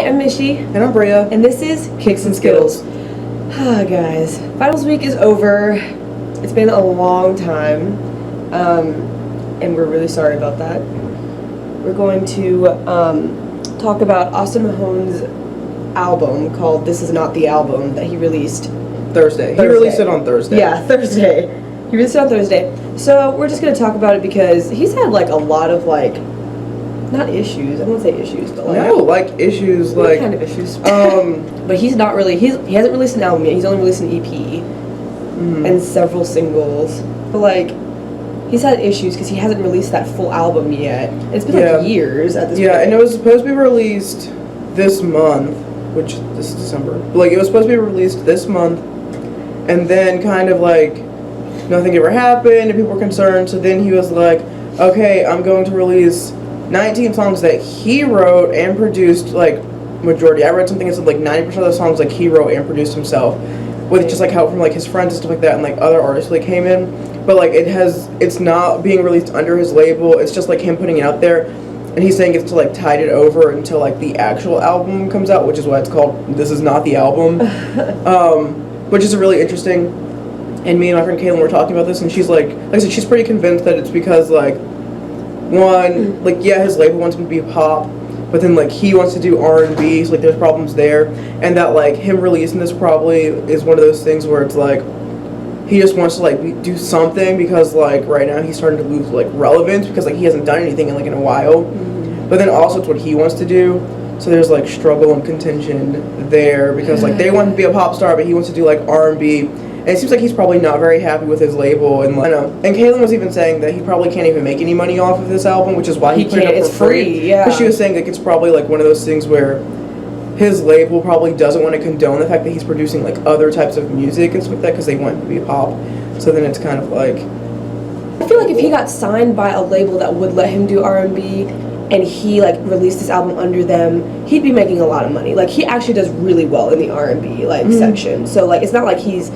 I'm Mishi. And I'm Brea. And this is Kicks and Skittles. Guys, finals week is over. It's been a long time. And we're really sorry about that. We're going to talk about Austin Mahone's album called This Is Not the Album that he released Thursday. He released it on Thursday. Yeah, Thursday. He released it on Thursday. So we're just going to talk about it because he's had like a lot of like, not issues, I won't say issues, but like... No, like issues, like... kind of issues. But he's not really, he hasn't released an album yet, he's only released an EP. And several singles. But like, he's had issues because he hasn't released that full album yet. It's been like years at this point. Yeah, and it was supposed to be released this month, which, this is December. But like, it was supposed to be released this month, and then kind of like, nothing ever happened, and people were concerned, so then he was like, okay, I'm going to release 19 songs that he wrote and produced, like, majority. I read something that said, like, 90% of the songs, like, he wrote and produced himself, with just, like, help from, like, his friends and stuff like that, and, like, other artists, like, came in. But, like, it's not being released under his label. It's just, like, him putting it out there, and he's saying it's to, like, tide it over until, like, the actual album comes out, which is why it's called This Is Not the Album, which is really interesting. And me and my friend Caitlin were talking about this, and she's, like I said, she's pretty convinced that it's because, like, one, like, yeah, his label wants him to be pop, but then, like, he wants to do R&B, so, like, there's problems there, and that, like, him releasing this probably is one of those things where it's, like, he just wants to, like, do something, because, like, right now he's starting to lose, like, relevance, because, like, he hasn't done anything in, like, in a while, but then also it's what he wants to do, so there's, like, struggle and contention there, because, like, they want him to be a pop star, but he wants to do, like, R&B, and it seems like he's probably not very happy with his label, and like, I know. And Caitlin was even saying that he probably can't even make any money off of this album, which is why he put it up for free. Yeah. But she was saying like it's probably like one of those things where his label probably doesn't want to condone the fact that he's producing like other types of music and stuff like that because they want him to be pop. So then it's kind of like, I feel like if he got signed by a label that would let him do R&B, and he like released this album under them, he'd be making a lot of money. Like he actually does really well in the R&B like section. So like it's not like he's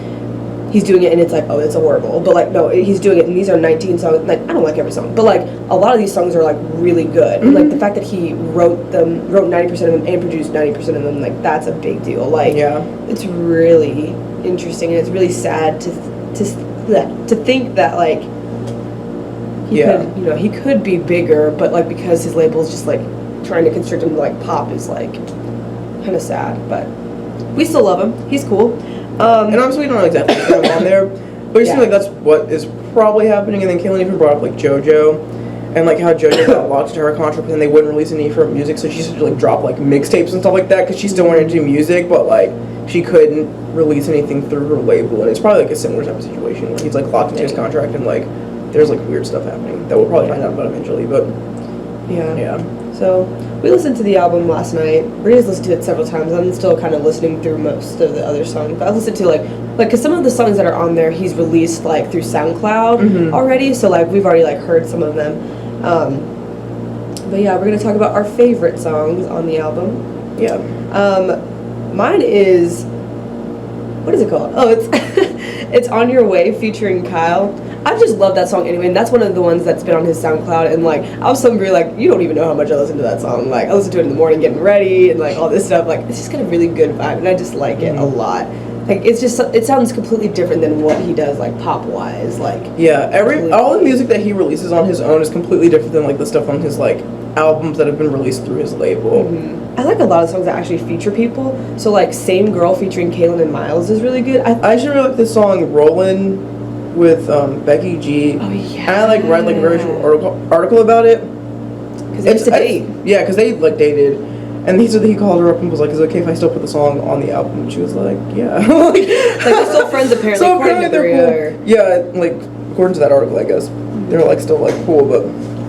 doing it and it's like, oh, it's horrible. But like, no, he's doing it and these are 19 songs. Like, I don't like every song, but like a lot of these songs are like really good. And like the fact that he wrote 90% of them and produced 90% of them, like that's a big deal. Like, it's really interesting and it's really sad to think that like he could be bigger, but like because his label is just like trying to constrict him to like pop is like kind of sad. But we still love him. He's cool. And obviously we don't know exactly what's going on there, but it seems like that's what is probably happening. And then Caitlin even brought up like JoJo, and like how JoJo got locked into her contract, and then they wouldn't release any of her music, so she used to like drop like mixtapes and stuff like that because she still wanted to do music, but like she couldn't release anything through her label. And it's probably like a similar type of situation where he's like locked into his contract and like there's like weird stuff happening that we'll probably find out about eventually. But yeah. So we listened to the album last night. Brea's listened to it several times. I'm still kind of listening through most of the other songs. But I listened to like because some of the songs that are on there he's released like through SoundCloud already. So like we've already like heard some of them. But yeah, we're gonna talk about our favorite songs on the album. Yeah. Mine is, what is it called? Oh, it's it's On Your Way featuring Kyle. I just love that song anyway, and that's one of the ones that's been on his SoundCloud, and like I was somebody like, you don't even know how much I listen to that song. Like I listen to it in the morning getting ready and like all this stuff. Like it's just got a really good vibe and I just like it a lot. Like it's just, it sounds completely different than what he does like pop wise. Like all the music that he releases on his own is completely different than like the stuff on his like albums that have been released through his label. I like a lot of songs that actually feature people. So like Same Girl featuring Kaylin and Miles is really good. I actually really like this song Rollin' with Becky G. Oh yeah. And I like read like a very short article about it. Because they used to date. Yeah, because they like dated. And he said that he called her up and was like, is it okay if I still put the song on the album? And she was like, yeah. like they're still friends apparently. So apparently they're cool. Yeah, like according to that article, I guess. They're like still like cool, but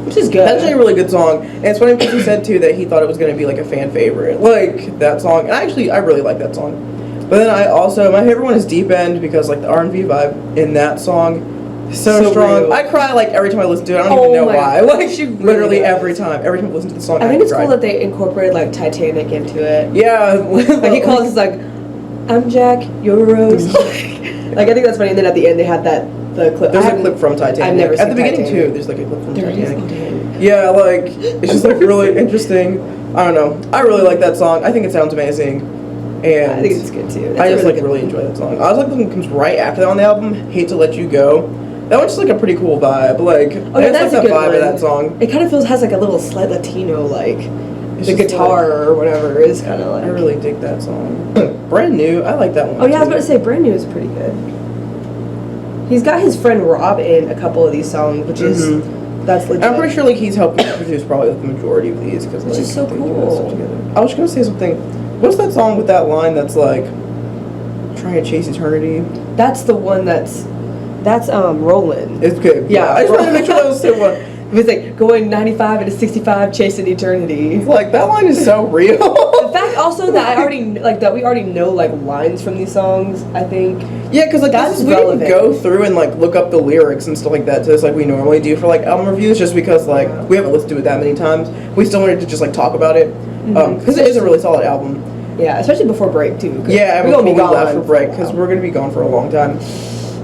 which is good. That's actually a really good song. And it's funny because he said too that he thought it was gonna be like a fan favorite. Like that song. And I really like that song. But then my favorite one is Deep End because like the R&B vibe in that song is so strong. Real. I cry like every time I listen to it. I don't even know why. Like she literally every time I listen to the song. I think it's cool that they incorporated like Titanic into it. Yeah. Like he calls it like, I'm Jack, you're Rose. Like I think that's funny. And then at the end they had the clip. There's a clip from Titanic. I've never seen At the beginning Titanic. too. There's like a clip from Titanic. Yeah, like it's just like really interesting. I don't know. I really like that song. I think it sounds amazing. And I think it's good too. I just really enjoy that song. I was like the one that comes right after that on the album, Hate to Let You Go. That one's just like a pretty cool vibe. Like, oh, yeah, that's like a that good vibe one. of that song. It kind of has like a little slight Latino like. It's The just guitar like, or whatever is kind of like. I really dig that song. Brand New, I like that one. Oh yeah, I was too. about to say Brand New is pretty good. He's got his friend Rob in a couple of these songs, which is that's legit. I'm pretty sure like he's helping produce probably like, the majority of these because Which like is so they do that cool. stuff together. I was gonna say something. What's that song with that line that's like trying to chase eternity? That's the one that's Roland. It's good. Yeah, I just wanted to make sure that was the one. It's like going 95 into 65, chasing eternity. Like that line is so real. The fact also that we already know like lines from these songs. I think. Yeah, because like That's we didn't relevant. go through and like look up the lyrics and stuff like that just like we normally do for like album reviews, just because like we haven't listened to it that many times. We still wanted to just like talk about it because it is a really solid album. Yeah, especially before break too. Yeah, we're gonna be gone left for break because we're gonna be gone for a long time.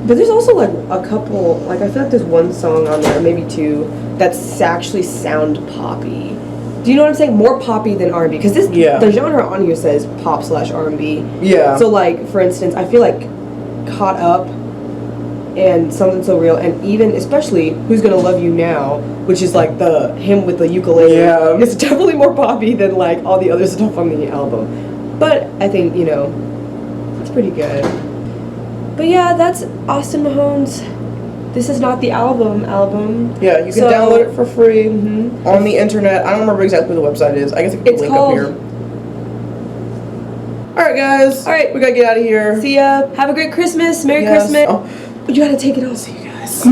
But there's also like a couple, like I feel like there's one song on there, maybe two, that's actually sound poppy. Do you know what I'm saying? More poppy than R&B, because the genre on here says pop/R&B. Yeah. So like, for instance, I feel like Caught Up and Something So Real, and even especially Who's Gonna Love You Now, which is like the hymn with the ukulele. Yeah. It's definitely more poppy than like all the other stuff on the album. But I think it's pretty good. But yeah, that's Austin Mahone's This Is Not the Album. Yeah, you can download it for free on the internet. I don't remember exactly what the website is. I guess I can put a link up here. Alright guys. Alright. We gotta get out of here. See ya. Have a great Christmas. Merry Christmas. Oh. You gotta take it off. See you guys.